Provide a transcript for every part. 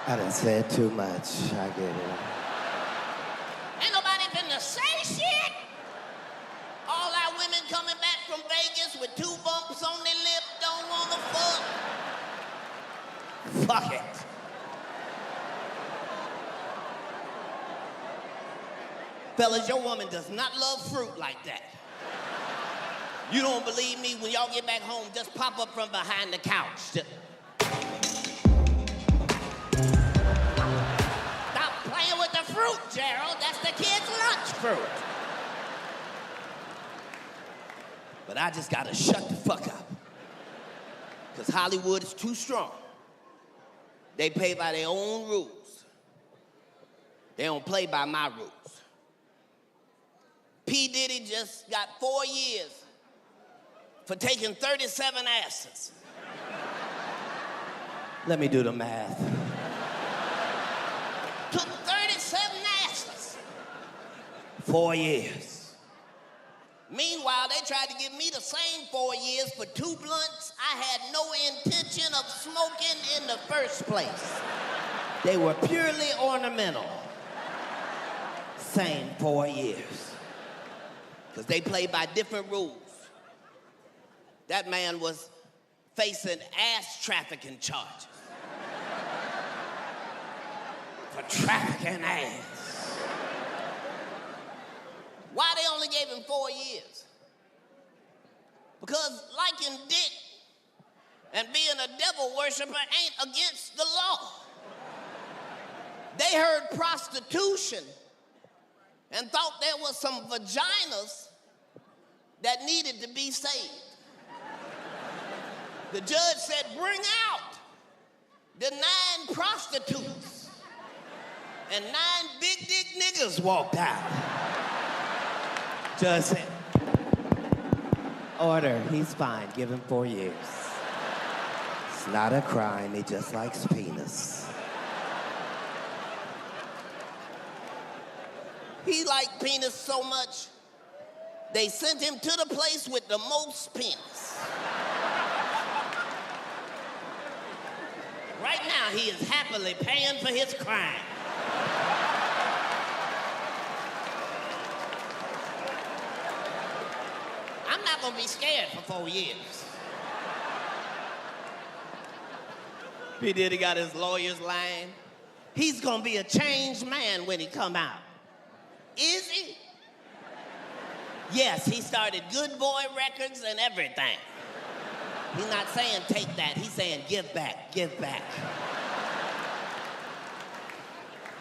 I done said too much. I get it. Ain't nobody finna say shit. All our women coming back from Vegas with 2 bumps on their lip don't wanna fuck. Fuck it. Fellas, your woman does not love fruit like that. You don't believe me? When y'all get back home, just pop up from behind the couch. Stop playing with the fruit, Gerald. That's the kid's lunch fruit. But I just gotta shut the fuck up. Because Hollywood is too strong. They play by their own rules. They don't play by my rules. P. Diddy just got 4 years for taking 37 asses. Let me do the math. Took 37 asses. 4 years. Meanwhile, they tried to give me the same 4 years for 2 blunts I had no intention of smoking in the first place. They were purely ornamental. Same 4 years. Because they play by different rules. That man was facing ass trafficking charges. For trafficking ass. Why they only gave him 4 years? Because liking dick and being a devil worshiper ain't against the law. They heard prostitution and thought there was some vaginas that needed to be saved. The judge said, bring out the 9 prostitutes. And 9 big dick niggas walked out. Judge said, order, he's fine, give him 4 years. It's not a crime, he just likes penis. He liked penis so much, they sent him to the place with the most penis. Right now, he is happily paying for his crime. I'm not gonna be scared for 4 years. P. Diddy got his lawyers lying. He's gonna be a changed man when he come out. Is he? Yes, he started Good Boy Records and everything. He's not saying take that, he's saying give back, give back.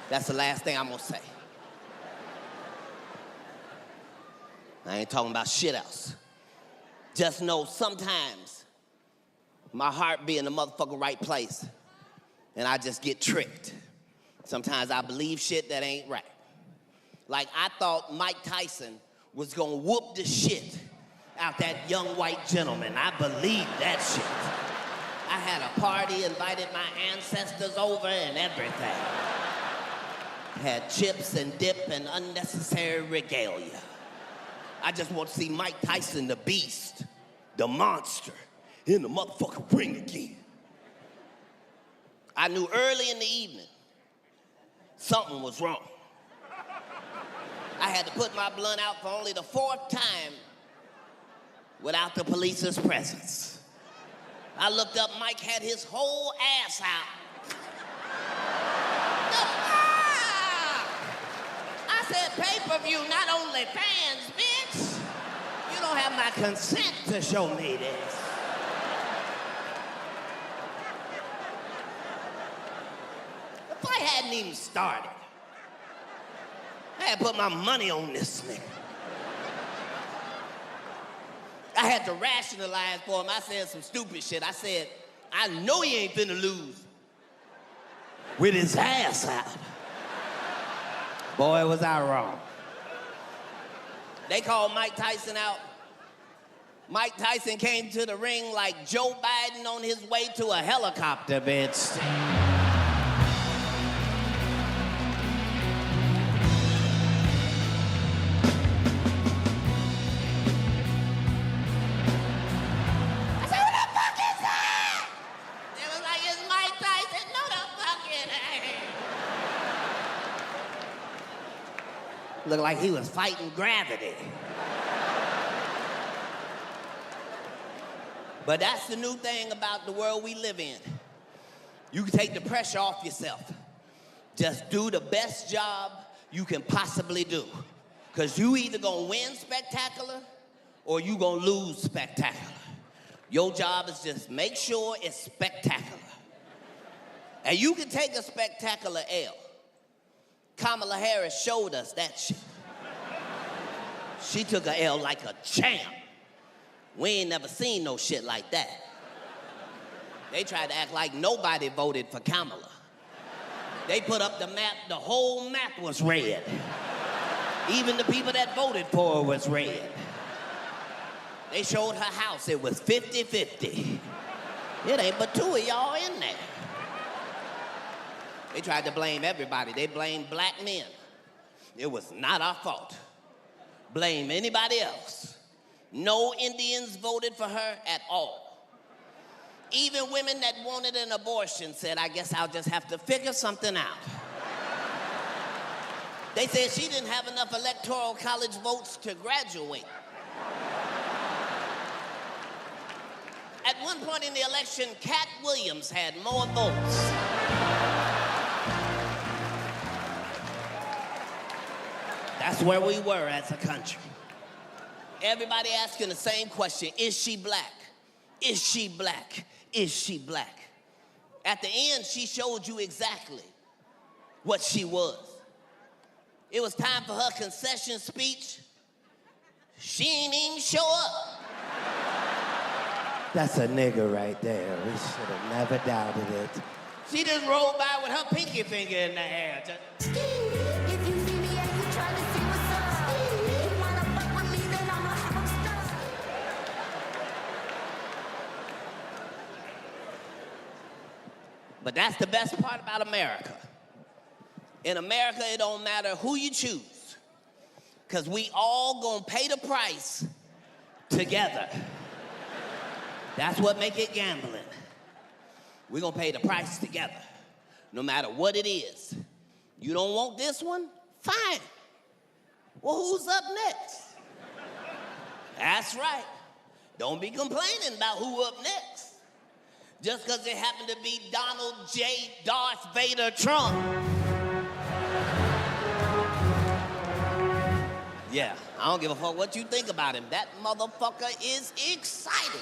That's the last thing I'm gonna say. I ain't talking about shit else. Just know sometimes my heart be in the motherfucking right place and I just get tricked. Sometimes I believe shit that ain't right. Like I thought Mike Tyson was gonna whoop the shit out that young white gentleman. I believed that shit. I had a party, invited my ancestors over and everything. Had chips and dip and unnecessary regalia. I just want to see Mike Tyson, the beast, the monster, in the motherfucking ring again. I knew early in the evening something was wrong. I had to put my blunt out for only the 4th time without the police's presence. I looked up, Mike had his whole ass out. I said, pay-per-view, not only fans, bitch. You don't have my consent to show me this. The fight hadn't even started. I had to put my money on this nigga. I had to rationalize for him. I said some stupid shit. I said, I know he ain't finna lose with his ass out. Boy, was I wrong. They called Mike Tyson out. Mike Tyson came to the ring like Joe Biden on his way to a helicopter, bitch. I said, who the fuck is that? It was like, it's Mike Tyson. No, the fuck it ain't. Looked like he was fighting gravity. But that's the new thing about the world we live in. You can take the pressure off yourself. Just do the best job you can possibly do. Because you either gonna win spectacular or you gonna lose spectacular. Your job is just make sure it's spectacular. And you can take a spectacular L. Kamala Harris showed us that shit. She took a L like a champ. We ain't never seen no shit like that. They tried to act like nobody voted for Kamala. They put up the map, the whole map was red. Even the people that voted for her was red. They showed her house, it was 50-50. It ain't but two of y'all in there. They tried to blame everybody. They blamed black men. It was not our fault. Blame anybody else. No Indians voted for her at all. Even women that wanted an abortion said, I guess I'll just have to figure something out. They said she didn't have enough electoral college votes to graduate. At one point in the election, Katt Williams had more votes. That's where we were as a country. Everybody asking the same question, is she black? Is she black? Is she black? At the end, she showed you exactly what she was. It was time for her concession speech. She ain't even show up. That's a nigger right there. We should have never doubted it. She just rolled by with her pinky finger in the air. If you see me and you try to see what's up, if you wanna fuck with me, then I'ma have 'em stuck. But that's the best part about America. In America, it don't matter who you choose, because we all gonna pay the price together. That's what make it gambling. We're gonna pay the price together, no matter what it is. You don't want this one? Fine. Well, who's up next? That's right. Don't be complaining about who up next. Just because it happened to be Donald J. Darth Vader Trump. Yeah, I don't give a fuck what you think about him. That motherfucker is excited.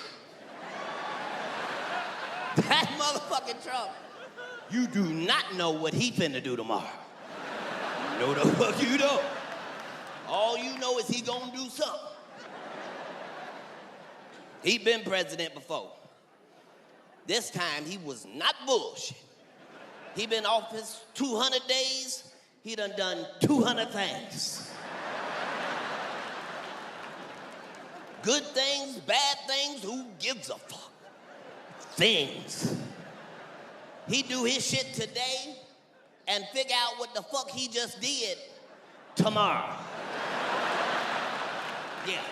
That motherfucking Trump, you do not know what he finna do tomorrow. No, the fuck you don't. All you know is he gonna do something. He been president before. This time he was not bullshit. He been office 200 days, he done 200 things. Good things, bad things, who gives a fuck? Things. He do his shit today and figure out what the fuck he just did tomorrow. Yeah.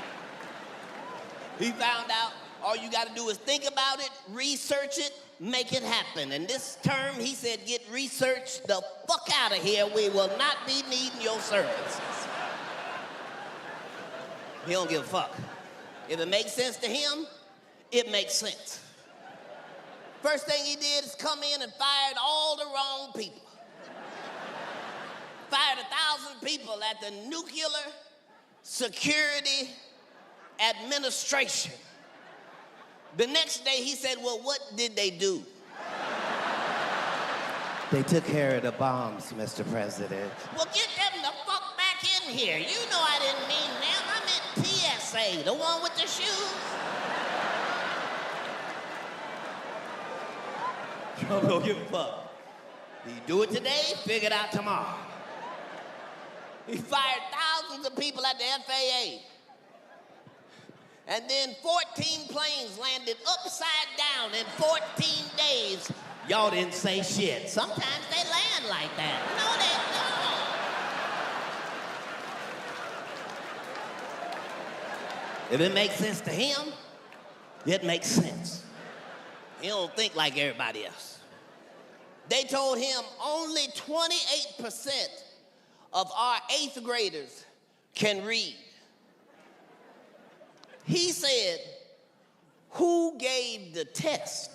He found out all you gotta do is think about it, research it, make it happen. And this term, he said, get research the fuck out of here. We will not be needing your services. He don't give a fuck. If it makes sense to him, it makes sense. First thing he did is come in and fired all the wrong people. Fired 1,000 people at the Nuclear Security Administration. The next day he said, well, what did they do? They took care of the bombs, Mr. President. Well, get them the fuck back in here. You know I didn't mean them. I meant TSA, the one with the shoes. Trump don't give a fuck. He do it today, figure it out tomorrow. He fired thousands of people at the FAA. And then 14 planes landed upside down in 14 days. Y'all didn't say shit. Sometimes they land like that. No, they don't. If it makes sense to him, it makes sense. He don't think like everybody else. They told him only 28% of our 8th graders can read. He said, who gave the test?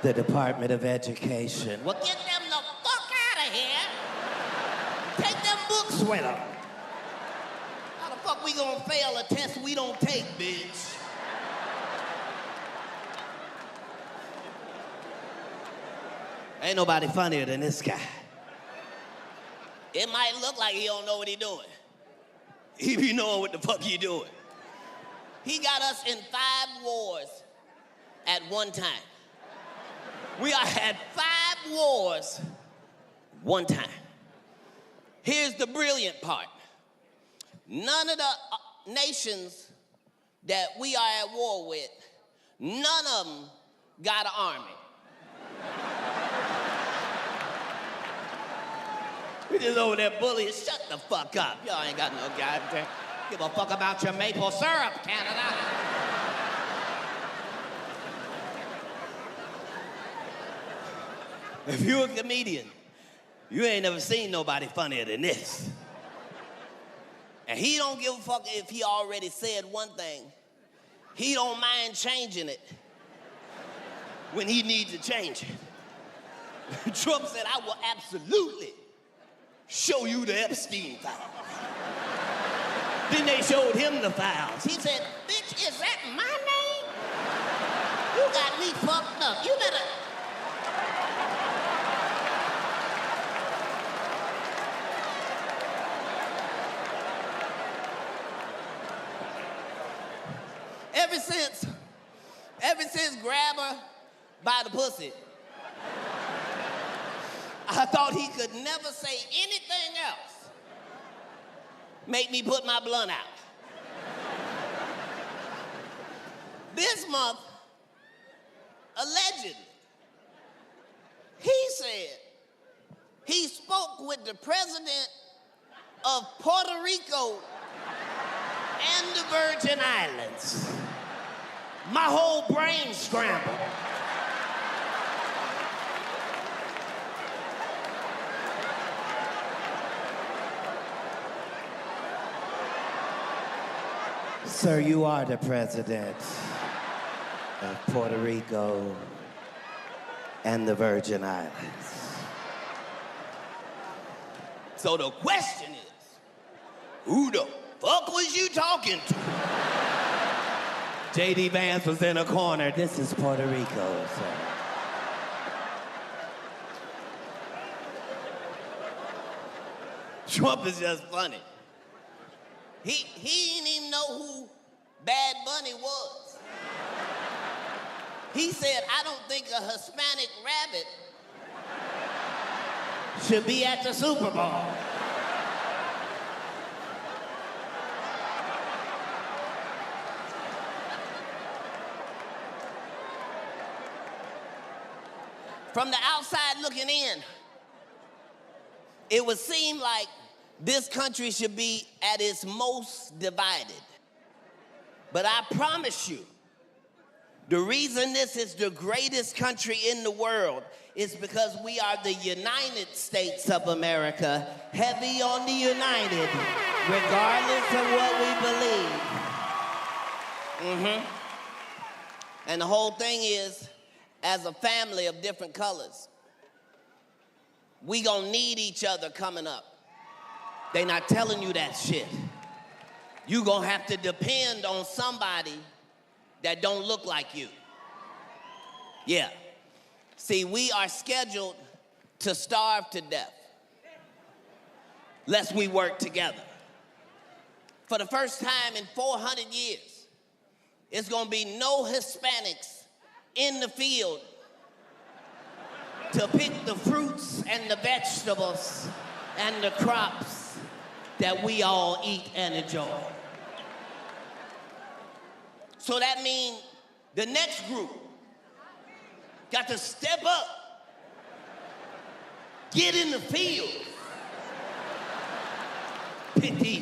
The Department of Education. Well, get them the fuck out of here. Take them books with them. How the fuck we gonna fail a test we don't take, bitch? Ain't nobody funnier than this guy. It might look like he don't know what he doing. He be knowing what the fuck he doing. He got us in 5 wars at one time. We had 5 wars one time. Here's the brilliant part. None of the nations that we are at war with, none of them got an army. We just over there bullying. Shut the fuck up. Y'all ain't got no goddamn. Give a fuck about your maple syrup, Canada. If you're a comedian, you ain't never seen nobody funnier than this. And he don't give a fuck if he already said one thing. He don't mind changing it when he needs to change it. Trump said, I will absolutely show you the Epstein files. Then they showed him the files. He said, bitch, is that my name? You got me fucked up. You better... Ever since grab her by the pussy, I thought he could never say anything else. Make me put my blunt out. This month, allegedly, he said he spoke with the president of Puerto Rico and the Virgin Islands. My whole brain scrambled. Sir, you are the president of Puerto Rico and the Virgin Islands. So the question is, who the fuck was you talking to? J.D. Vance was in a corner. This is Puerto Rico, sir. Trump is just funny. He didn't even know who Bad Bunny was. He said, I don't think a Hispanic rabbit should be at the Super Bowl. From the outside looking in, it would seem like this country should be at its most divided. But I promise you, the reason this is the greatest country in the world is because we are the United States of America, heavy on the United, regardless of what we believe. And the whole thing is, as a family of different colors, we gonna need each other coming up. They not telling you that shit. You gonna have to depend on somebody that don't look like you. Yeah. See, we are scheduled to starve to death lest we work together. For the first time in 400 years, it's gonna be no Hispanics in the field to pick the fruits and the vegetables and the crops that we all eat and enjoy. So that means the next group got to step up, get in the field, pick these